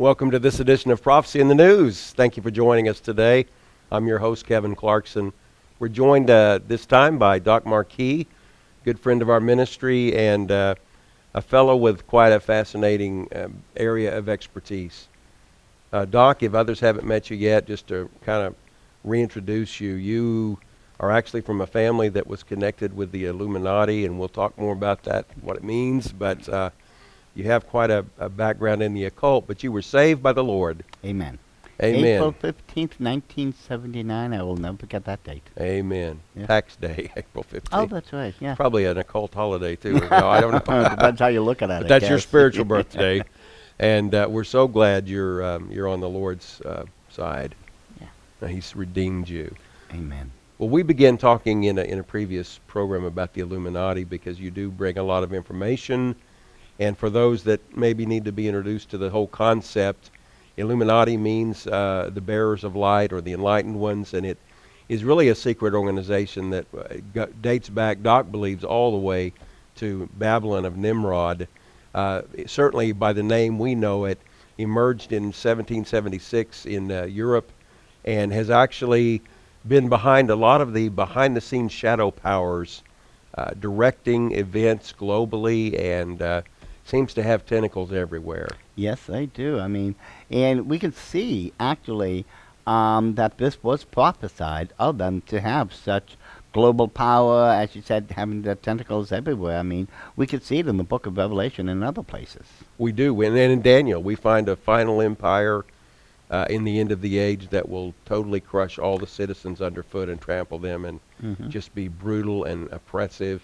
welcome to this edition of Prophecy in the News. Thank you for joining us today. I'm your host, Kevin Clarkson. We're joined this time by Doc Marquis, good friend of our ministry and a fellow with quite a fascinating area of expertise. Doc, if others haven't met you yet, just to kind of reintroduce you, you are actually from a family that was connected with the Illuminati, and we'll talk more about that, what it means, but you have quite a background in the occult, but you were saved by the Lord. Amen. Amen. April 15th, 1979. I will never forget that date. Amen. Yeah. Tax day, April 15th. Oh, that's right. Yeah. Probably an occult holiday, too. No, I don't know. Depends how you look at it. But that's your spiritual birthday. And we're so glad you're on the Lord's side. Yeah. He's redeemed you. Amen. Well, we began talking in a previous program about the Illuminati because you do bring a lot of information. And for those that maybe need to be introduced to the whole concept, Illuminati means the bearers of light or the enlightened ones, and it is really a secret organization that dates back, Doc believes, all the way to Babylon of Nimrod. Certainly by the name we know it, emerged in 1776 in Europe and has actually been behind a lot of the behind-the-scenes shadow powers directing events globally and seems to have tentacles everywhere. Yes, they do. I mean, and we can see, actually, that this was prophesied of them to have such global power, as you said, having the tentacles everywhere. I mean, we could see it in the book of Revelation and other places. We do. And then in Daniel, we find a final empire in the end of the age that will totally crush all the citizens underfoot and trample them and just be brutal and oppressive,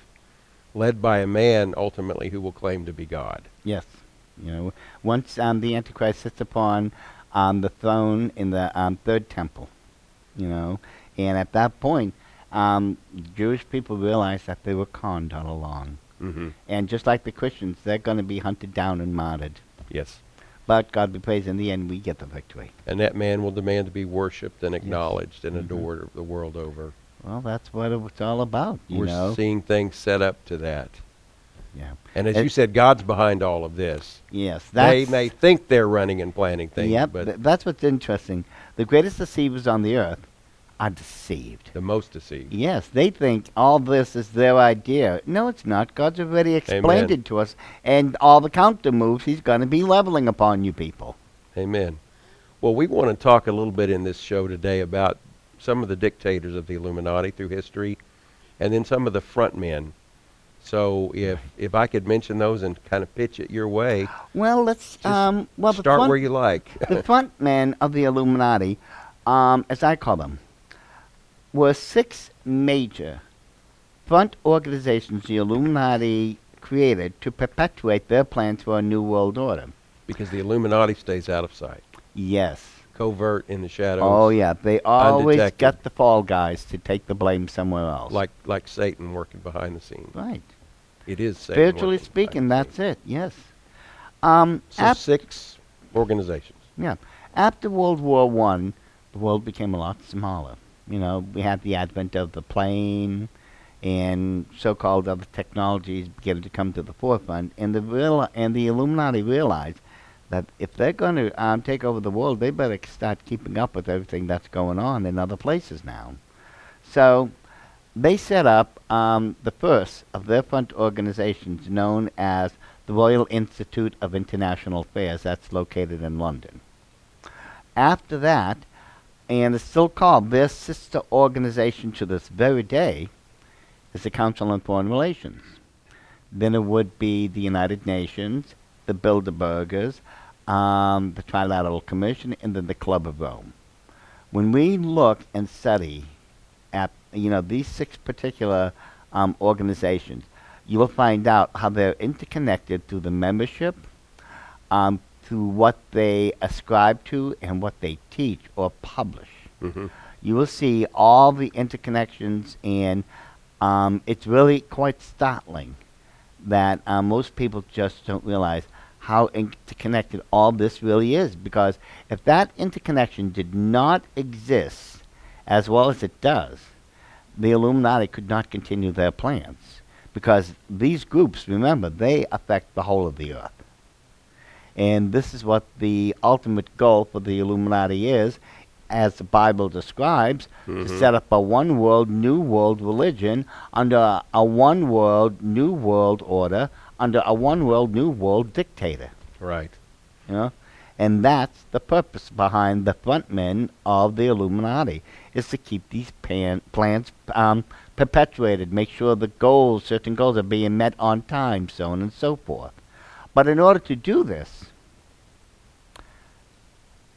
led by a man, ultimately, who will claim to be God. Yes. You know, once the Antichrist sits upon the throne in the third temple, you know, and at that point, Jewish people realize that they were conned all along. Mm-hmm. And just like the Christians, they're going to be hunted down and martyred. Yes. But God be praised, in the end, we get the victory. And that man will demand to be worshipped and acknowledged and adored the world over. Well, that's what it's all about, you We're know. seeing things set up to that. Yeah. And as you said, God's behind all of this. Yes. They may think they're running and planning things, Yep, but that's what's interesting. The greatest deceivers on the earth are deceived. the most deceived. Yes, they think all this is their idea. No, it's not. God's already explained Amen. it to us. And all the counter moves he's going to be leveling upon you people. Amen. Well, we want to talk a little bit in this show today about some of the dictators of the Illuminati through history, and then some of the front men. So if I could mention those and kind of pitch it your way, Well, let's start the where you like. the front men of the Illuminati, as I call them, were 6 major front organizations the Illuminati created to perpetuate their plans for a new world order. Because the Illuminati stays out of sight. Yes. Covert in the shadows. Oh, yeah. They always undetected. get the fall guys to take the blame somewhere else. Like Satan working behind the scenes. Right. It is Satan Spiritually working speaking, behind that's it. Yes. the scenes. So 6 organizations. Yeah. After World War I, the world became a lot smaller. You know, we had the advent of the plane and so-called other technologies beginning to come to the forefront, and the Illuminati realized that if they're going to take over the world, they better start keeping up with everything that's going on in other places now. So they set up the first of their front organizations known as the Royal Institute of International Affairs. That's located in London. After that, and it's still called, their sister organization to this very day is the Council on Foreign Relations. Then it would be the United Nations, the Bilderbergers, the Trilateral Commission, and then the Club of Rome. When we look and study at these 6 particular organizations, you will find out how they're interconnected through the membership, through what they ascribe to and what they teach or publish. Mm-hmm. You will see all the interconnections, and it's really quite startling that most people just don't realize how interconnected all this really is, because if that interconnection did not exist as well as it does, the Illuminati could not continue their plans, because these groups, remember, they affect the whole of the earth. And this is what the ultimate goal for the Illuminati is, as the Bible describes, to set up a one world, new world religion under a one world, new world order, under a one world, new world dictator. Right. You know? And that's the purpose behind the front men of the Illuminati, is to keep these plans perpetuated, make sure the goals, certain goals, are being met on time, so on and so forth. But in order to do this,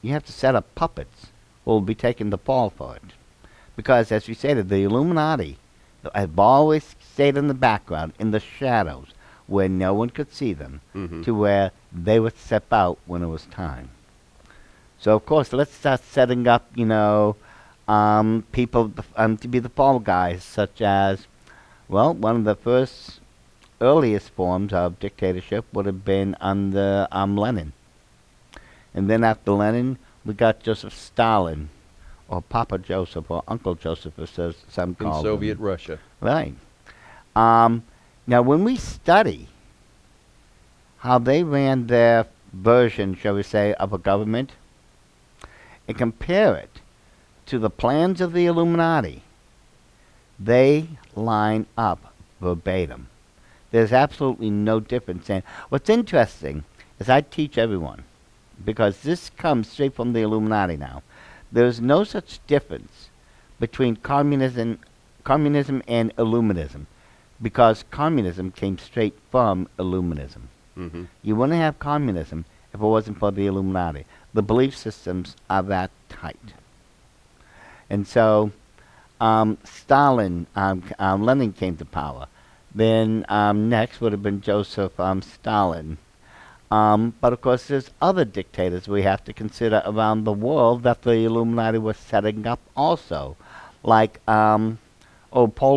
you have to set up puppets who will be taking the fall for it. Because, as we stated, the Illuminati have always stayed in the background, in the shadows, where no one could see them, to where they would step out when it was time. So, of course, let's start setting up, people to be the fall guys, such as, well, one of the first earliest forms of dictatorship would have been under Lenin. And then after Lenin, we got Joseph Stalin, or Papa Joseph, or Uncle Joseph, as some In call him. Soviet Russia. Right. Now, when we study how they ran their version, shall we say, of a government, and compare it to the plans of the Illuminati, they line up verbatim. There's absolutely no difference. And what's interesting is I teach everyone, because this comes straight from the Illuminati now. There's no such difference between communism and Illuminism, because communism came straight from Illuminism. You wouldn't have communism if it wasn't for the Illuminati. The belief systems are that tight. And so Lenin came to power. Then next would have been Joseph Stalin. But of course there's other dictators we have to consider around the world that the Illuminati was setting up also. Like Pol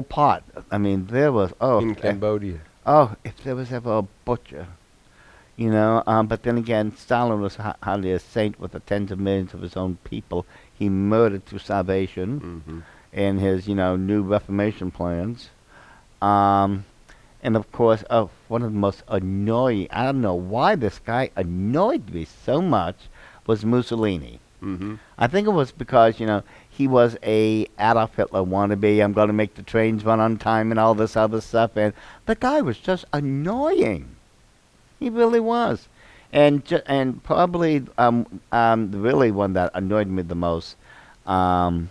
Pot. I mean, there was, In Cambodia. if there was ever a butcher. But then again, Stalin was hardly a saint with the tens of millions of his own people. He murdered through starvation and his, new Reformation plans. And of course, one of the most annoying, I don't know why this guy annoyed me so much, was Mussolini. I think it was because, he was a Adolf Hitler wannabe. I'm going to make the trains run on time and all this other stuff. And the guy was just annoying. He really was. And probably really one that annoyed me the most, I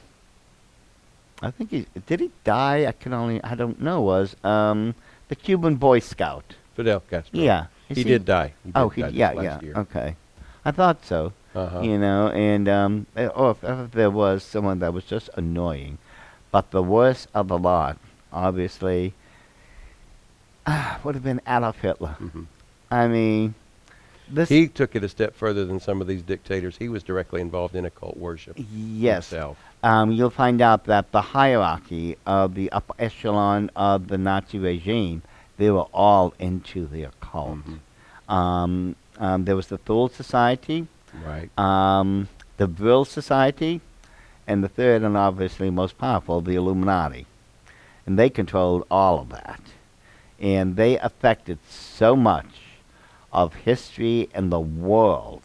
think did he die? I don't know, was the Cuban Boy Scout. Fidel Castro. Yeah. He did die. He did die last year. Okay. I thought so. And if there was someone that was just annoying. But the worst of the lot, obviously, would have been Adolf Hitler. I mean, he took it a step further than some of these dictators. He was directly involved in occult worship himself. You'll find out that the hierarchy of the upper echelon of the Nazi regime, they were all into the occult. There was the Thule Society, right? The Vril Society, and the third and obviously most powerful, the Illuminati. And they controlled all of that. And they affected so much of history and the world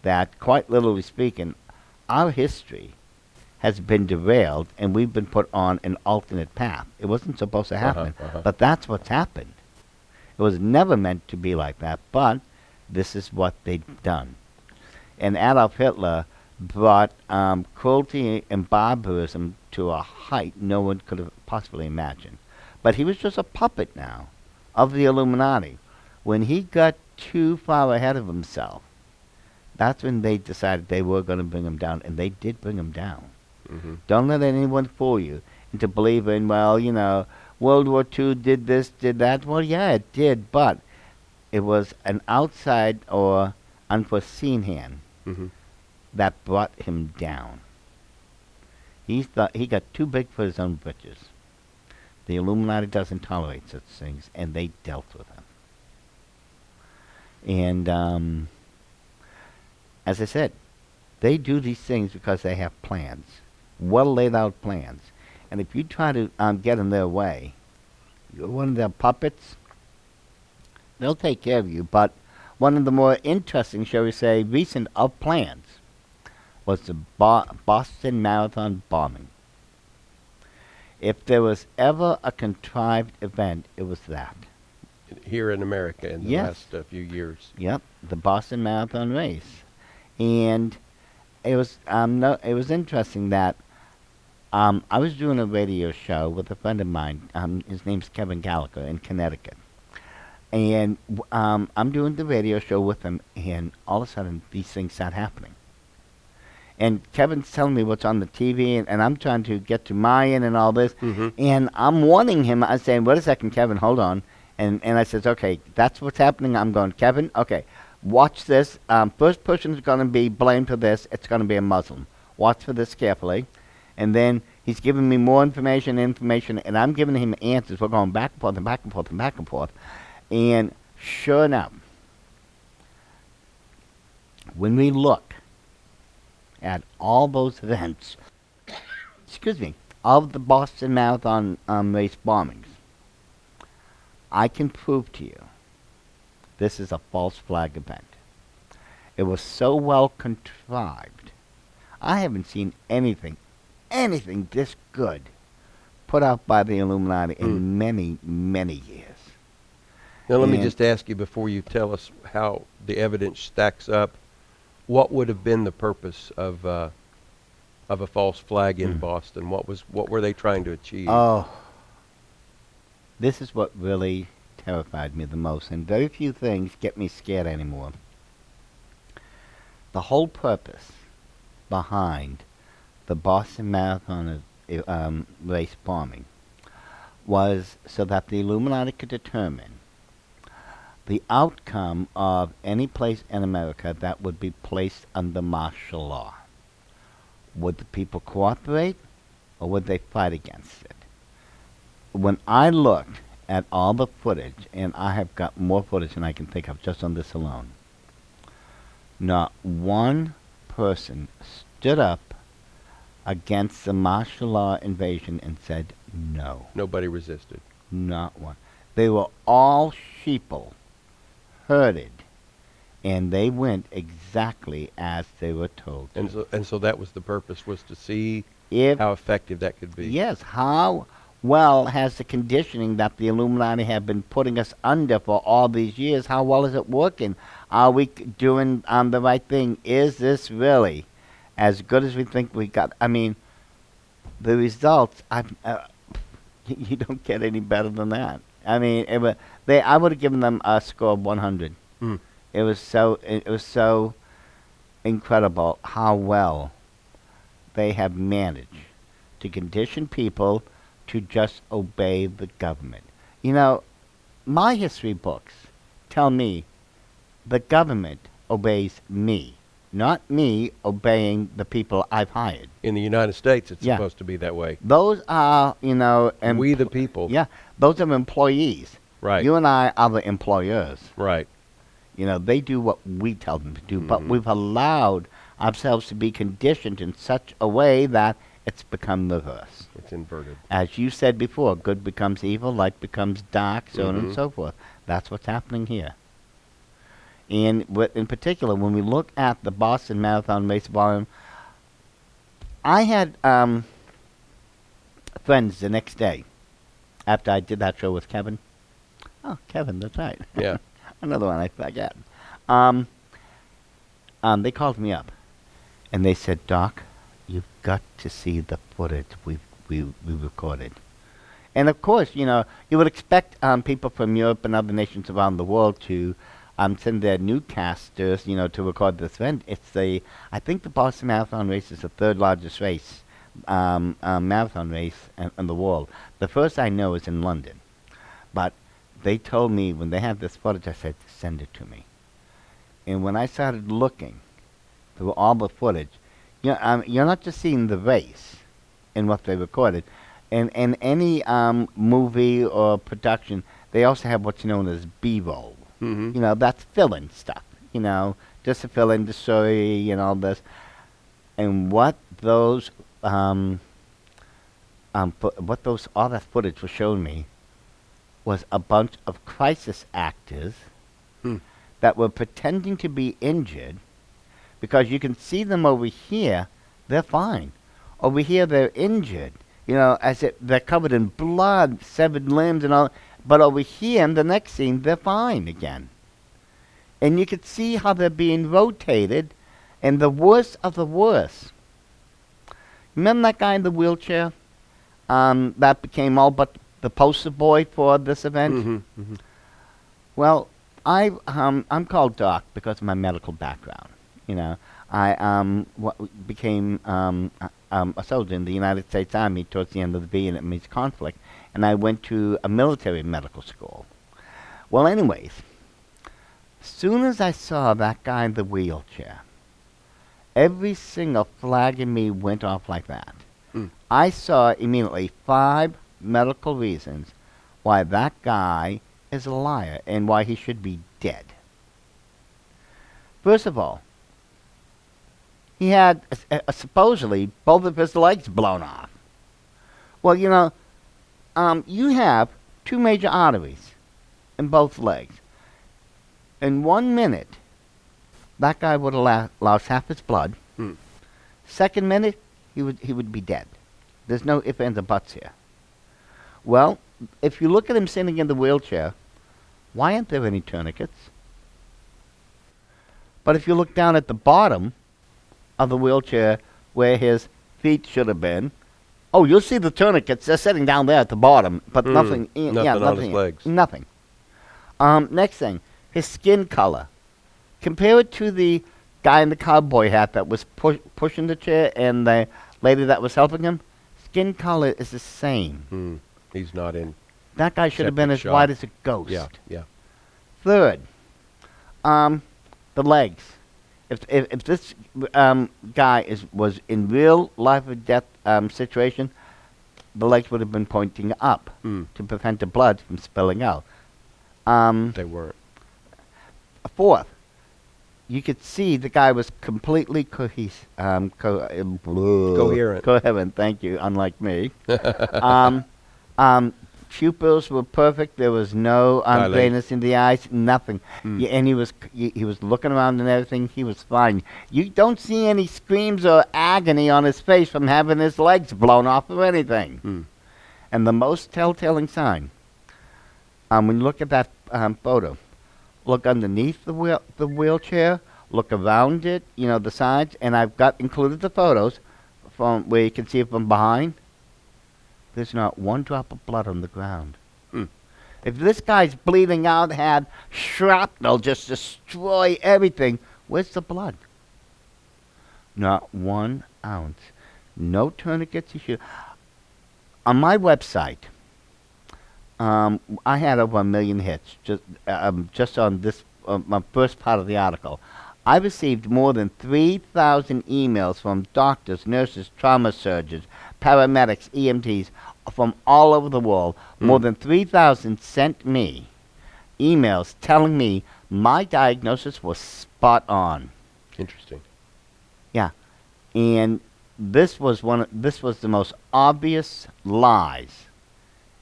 that, quite literally speaking, our history has been derailed and we've been put on an alternate path. It wasn't supposed to happen, but that's what's happened. It was never meant to be like that, but this is what they've done. And Adolf Hitler brought cruelty and barbarism to a height no one could have possibly imagined. But he was just a puppet now of the Illuminati. When he got too far ahead of himself, that's when they decided they were going to bring him down, and they did bring him down. Don't let anyone fool you into believing, World War II did this, did that. Well, yeah, it did, but it was an outside or unforeseen hand that brought him down. He thought he got too big for his own britches. The Illuminati doesn't tolerate such things, and they dealt with them. And as I said, they do these things because they have plans, well laid out plans. And if you try to get in their way, you're one of their puppets, they'll take care of you. But one of the more interesting, shall we say, recent of plans was the Boston Marathon bombing. If there was ever a contrived event, it was that. Here in America in the Yes. last few years. Yep, the Boston Marathon race, and it was no, it was interesting that I was doing a radio show with a friend of mine. His name's Kevin Gallagher in Connecticut, and I'm doing the radio show with him, and all of a sudden these things start happening. And Kevin's telling me what's on the TV, and I'm trying to get to my end and all this, and I'm warning him. I'm saying, "Wait a second, Kevin, hold on." And I says, "Okay, that's what's happening." I'm going, "Kevin, okay, watch this. First person who's going to be blamed for this, it's going to be a Muslim. Watch for this carefully." And then he's giving me more information, and I'm giving him answers. We're going back and forth and back and forth and back and forth. And sure enough, when we look at all those events, excuse me, of the Boston Marathon race bombings, I can prove to you this is a false flag event. It was so well contrived. I haven't seen anything this good put out by the Illuminati in many, many years. Now, let me And- just ask you before you tell us how the evidence stacks up. What would have been the purpose of a false flag in Boston? What were they trying to achieve? Oh, this is what really terrified me the most, and very few things get me scared anymore. The whole purpose behind the Boston Marathon race bombing was so that the Illuminati could determine the outcome of any place in America that would be placed under martial law. Would the people cooperate, or would they fight against it? When I looked at all the footage, and I have got more footage than I can think of just on this alone, not one person stood up against the martial law invasion and said no. Nobody resisted. Not one. They were all sheeple, herded, and they went exactly as they were told to. And so that was the purpose, was to see If how effective that could be. Yes, how well has the conditioning that the Illuminati have been putting us under for all these years, how well is it working? Are we doing the right thing? Is this really as good as we think we got? I mean, the results, you don't get any better than that. I mean, I would have given them a score of 100. Mm. It was so incredible how well they have managed to condition people to just obey the government. You know, my history books tell me the government obeys me, not me obeying the people I've hired. In the United States, it's Yeah. supposed to be that way. Those are, And we the people. yeah, those are employees. Right. You and I are the employers. Right. You know, they do what we tell them to do, but we've allowed ourselves to be conditioned in such a way that it's become reverse. It's inverted. As you said before, good becomes evil, light becomes dark, so on and so forth. That's what's happening here. And in particular, when we look at the Boston Marathon race volume, I had friends the next day after I did that show with Kevin. Oh, Kevin, that's right. Yeah. Another one I forgot. They called me up, and they said, "Doc, you've got to see the footage we recorded." And of course, you know, you would expect people from Europe and other nations around the world to send their newscasters, you know, to record this event. I think the Boston Marathon race is the third largest race, marathon race in the world. The first I know is in London, but they told me when they had this footage, I said, "Send it to me." And when I started looking through all the footage, you're not just seeing the race and what they recorded. In any movie or production, they also have what's known as B-roll. Mm-hmm. You know, that's fill-in stuff, you know, just to fill in the story and all this. And what those, all that footage was showing me was a bunch of crisis actors Hmm. that were pretending to be injured, because you can see them over here, they're fine. Over here, they're injured. You know, as if they're covered in blood, severed limbs and all. But over here, in the next scene, they're fine again. And you could see how they're being rotated, and the worst of the worst. Remember that guy in the wheelchair? That became all but the poster boy for this event? Mm-hmm. Mm-hmm. Well, I'm called Doc because of my medical background. You know, I became a soldier in the United States Army towards the end of the Vietnamese conflict, and I went to a military medical school. Well, anyways, as soon as I saw that guy in the wheelchair, every single flag in me went off like that. Mm. I saw immediately 5 medical reasons why that guy is a liar and why he should be dead. First of all, he had supposedly both of his legs blown off. Well, you know, you have 2 major arteries in both legs. In 1 minute, that guy would have lost half his blood. Hmm. Second minute, he would be dead. There's no ifs, ands, or buts here. Well, if you look at him sitting in the wheelchair, why aren't there any tourniquets? But if you look down at the bottom of the wheelchair where his feet should have been, oh, you'll see the tourniquets. They're sitting down there at the bottom, but nothing. Nothing on his legs. Nothing. Next thing, his skin color. Compare it to the guy in the cowboy hat that was pushing the chair and the lady that was helping him. Skin color is the same. He's not in. That guy should have been as Septic shock. white as a ghost. Yeah, yeah. Third, the legs. If this guy was in real life or death situation, the legs would have been pointing up to prevent the blood from spilling out. They weren't. Fourth, you could see the guy was completely coherent. Coherent, thank you, unlike me. Pupils were perfect. There was no grayness in the eyes, nothing. And he was looking around and everything. He was fine. You don't see any screams or agony on his face from having his legs blown off or anything. And the most telltale sign, when you look at that photo, look underneath the wheelchair, look around it, you know, the sides, and I've got included the photos from where you can see it from behind. There's not 1 drop of blood on the ground. If this guy's bleeding out, had shrapnel just destroy everything, where's the blood? Not 1 ounce. No tourniquets. On my website, I had over 1 million hits just on this my first part of the article. I received more than 3,000 emails from doctors, nurses, trauma surgeons, paramedics, EMTs from all over the world. More than 3,000 sent me emails telling me my diagnosis was spot on. Interesting. Yeah, and this was the most obvious lies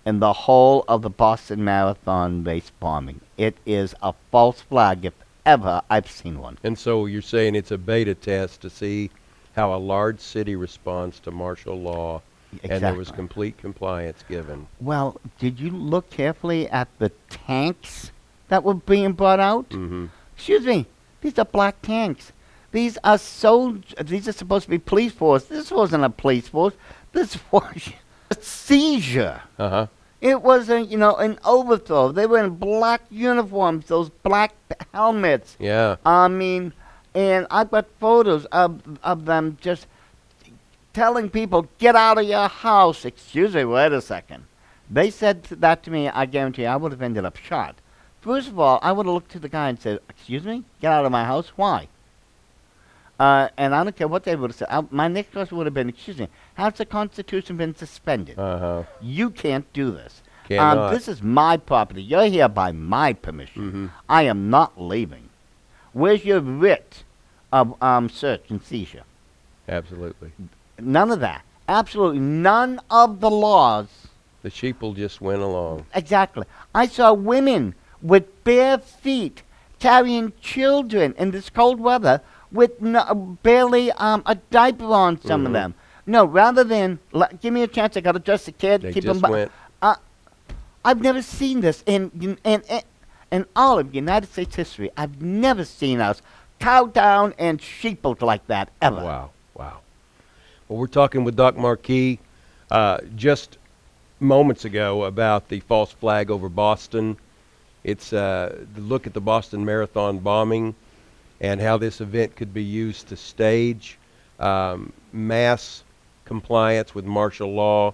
in the whole of the Boston Marathon race bombing. It is a false flag if ever I've seen one. And so you're saying it's a beta test to see how a large city responds to martial law, and there was complete compliance given. Well, did you look carefully at the tanks that were being brought out? Excuse me, these are black tanks. These are These are supposed to be police force. This wasn't a police force. This was a seizure. It was an overthrow. They were in black uniforms, those black helmets. Yeah. I mean, and I've got photos of them just telling people, get out of your house. Excuse me, wait a second. They said that to me, I guarantee I would have ended up shot. First of all, I would have looked to the guy and said, excuse me, get out of my house? Why? And I don't care what they would have said. My next question would have been, excuse me, has the Constitution been suspended? You can't do this. Cannot. This is my property. You're here by my permission. I am not leaving. Where's your writ of search and seizure? Absolutely. None of that. Absolutely none of the laws. The sheeple just went along. Exactly. I saw women with bare feet carrying children in this cold weather with barely a diaper on some of them. No, rather than give me a chance, I got to dress the kid, They keep just him. went. I've never seen this in all of United States history. I've never seen us cow down and sheepled like that ever. Wow, wow. Well, we're talking with Doc Marquis just moments ago about the false flag over Boston. It's the look at the Boston Marathon bombing and how this event could be used to stage mass compliance with martial law.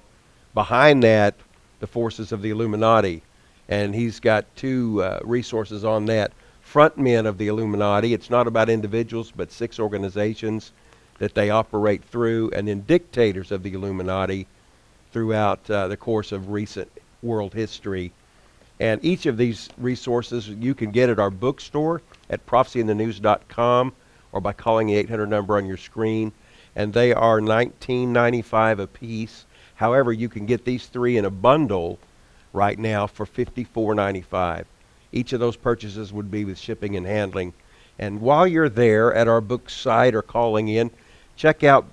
Behind that, the forces of the Illuminati. And he's got two resources on that. Frontmen of the Illuminati. It's not about individuals, but 6 organizations that they operate through, and then dictators of the Illuminati throughout the course of recent world history. And each of these resources you can get at our bookstore at prophecyinthenews.com or by calling the 800 number on your screen. And they are $19.95 a piece. However, you can get these 3 in a bundle right now for $54.95. Each of those purchases would be with shipping and handling. And while you're there at our book site or calling in, check out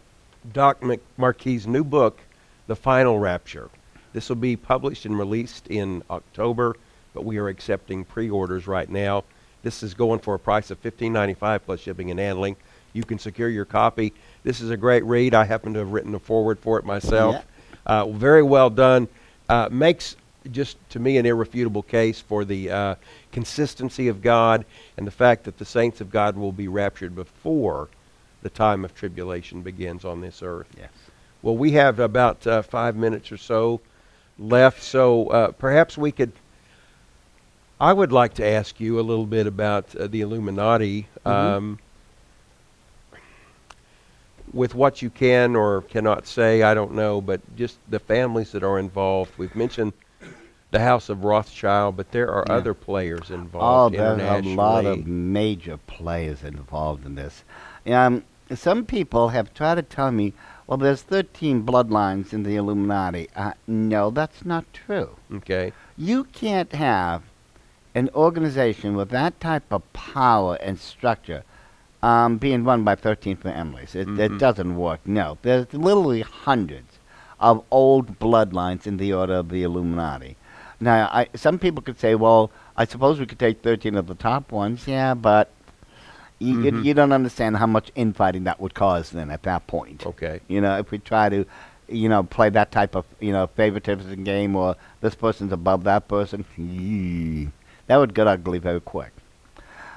Doc Marquis' new book, The Final Rapture. This will be published and released in October, but we are accepting pre-orders right now. This is going for a price of $15.95 plus shipping and handling. You can secure your copy. This is a great read. I happen to have written a foreword for it myself. Very well done. Makes, just to me, an irrefutable case for the consistency of God and the fact that the saints of God will be raptured before the time of tribulation begins on this earth. Yes. Well, we have about 5 minutes or so left, so perhaps we could... I would like to ask you a little bit about the Illuminati. With what you can or cannot say, I don't know, but just the families that are involved. We've mentioned the House of Rothschild, but there are other players involved internationally. There's a lot of major players involved in this. Some people have tried to tell me, well, there's 13 bloodlines in the Illuminati. No, that's not true. Okay. You can't have an organization with that type of power and structure being run by 13 families. It doesn't work. No, there's literally hundreds of old bloodlines in the order of the Illuminati. Now, some people could say, well, I suppose we could take 13 of the top ones. Yeah, but you don't understand how much infighting that would cause then at that point. Okay. If we try to, play that type of, favoritism game, or this person's above that person, that would get ugly very quick.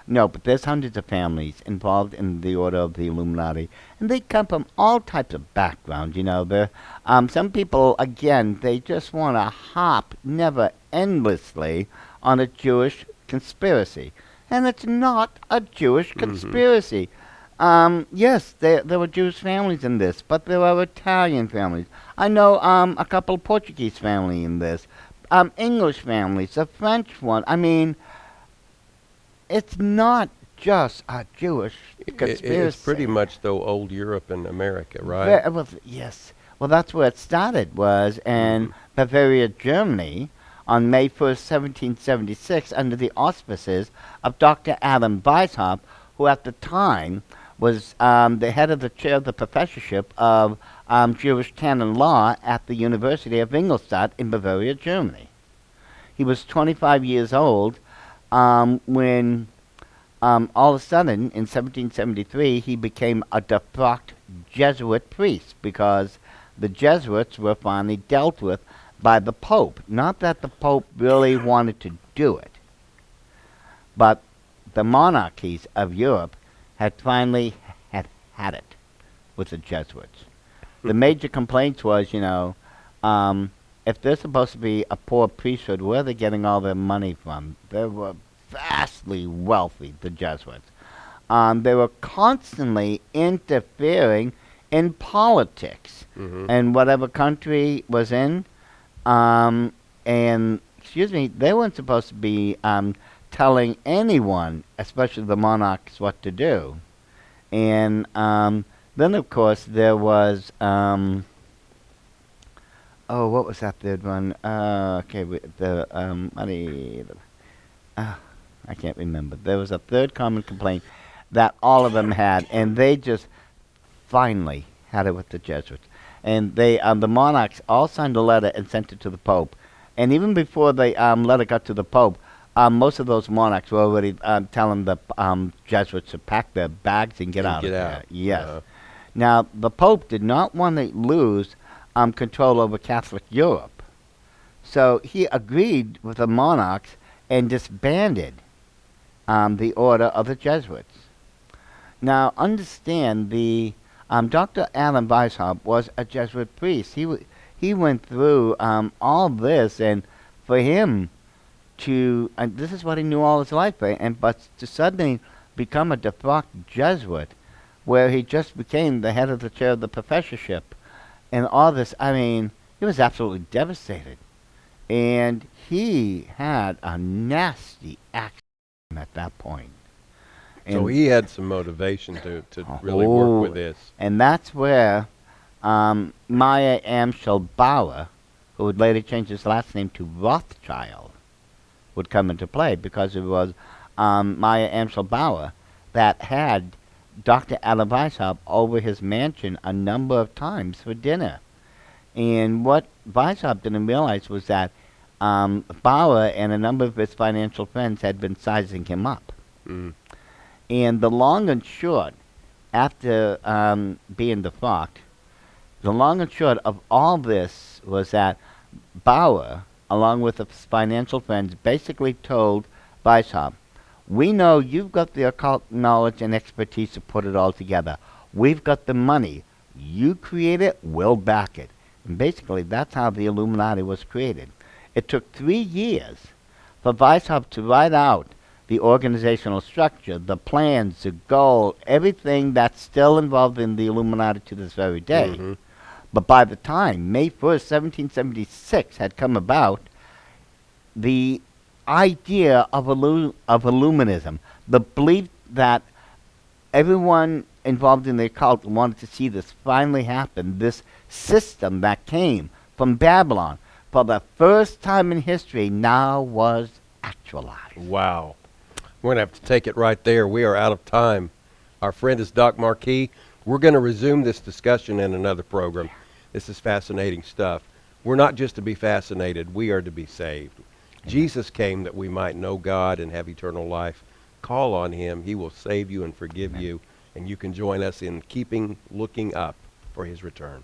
No, but there's hundreds of families involved in the order of the Illuminati, and they come from all types of backgrounds. Some people, again, they just want to hop never endlessly on a Jewish conspiracy, and it's not a Jewish conspiracy. Yes, there were Jewish families in this, but there are Italian families. I know a couple of Portuguese families in this, English families, a French one. I mean, it's not just a Jewish conspiracy. It's pretty much, though, old Europe and America, right? Yes. Well, that's where it started, was in Bavaria, Germany, on May 1st, 1776, under the auspices of Dr. Adam Weishaupt, who at the time was the head of the chair of the professorship of Jewish canon law at the University of Ingolstadt in Bavaria, Germany. He was 25 years old when all of a sudden, in 1773, he became a defrocked Jesuit priest, because the Jesuits were finally dealt with by the Pope. Not that the Pope really wanted to do it, but the monarchies of Europe had finally had it with the Jesuits. The major complaints was, if they're supposed to be a poor priesthood, where are they getting all their money from? They were vastly wealthy, the Jesuits. They were constantly interfering in politics in whatever country was in. And, they weren't supposed to be telling anyone, especially the monarchs, what to do. And then, of course, there was... what was that third one? I can't remember. There was a third common complaint that all of them had, and they just finally had it with the Jesuits. And the monarchs all signed a letter and sent it to the Pope. And even before the letter got to the Pope, most of those monarchs were already telling the Jesuits to pack their bags and get out of there. Yes. Now, the Pope did not want to lose control over Catholic Europe. So he agreed with the monarchs and disbanded the order of the Jesuits. Now, understand, the Dr. Adam Weishaupt was a Jesuit priest. He went through all this, and for him to, and this is what he knew all his life, but to suddenly become a de facto Jesuit, where he just became the head of the chair of the professorship, and all this, I mean, he was absolutely devastated. And he had a nasty accident at that point. So he had some motivation to really work with this. And that's where Maya Amschel Bauer, who would later change his last name to Rothschild, would come into play, because it was Maya Amschel Bauer that had Dr. Adam Weishaupt over his mansion a number of times for dinner. And what Weishaupt didn't realize was that Bauer and a number of his financial friends had been sizing him up. Mm. And the long and short, after being defunct, the long and short of all this was that Bauer, along with his financial friends, basically told Weishaupt, "We know you've got the occult knowledge and expertise to put it all together. We've got the money. You create it, we'll back it." And basically, that's how the Illuminati was created. It took 3 years for Weishaupt to write out the organizational structure, the plans, the goal, everything that's still involved in the Illuminati to this very day. Mm-hmm. But by the time May 1st, 1776 had come about, the idea of Illuminism, the belief that everyone involved in the occult wanted to see this finally happen, this system that came from Babylon for the first time in history now was actualized. Wow. We're going to have to take it right there. We are out of time. Our friend is Doc Marquis. We're going to resume this discussion in another program. This is fascinating stuff. We're not just to be fascinated. We are to be saved. Jesus came that we might know God and have eternal life. Call on him. He will save you and forgive you. And you can join us in looking up for his return.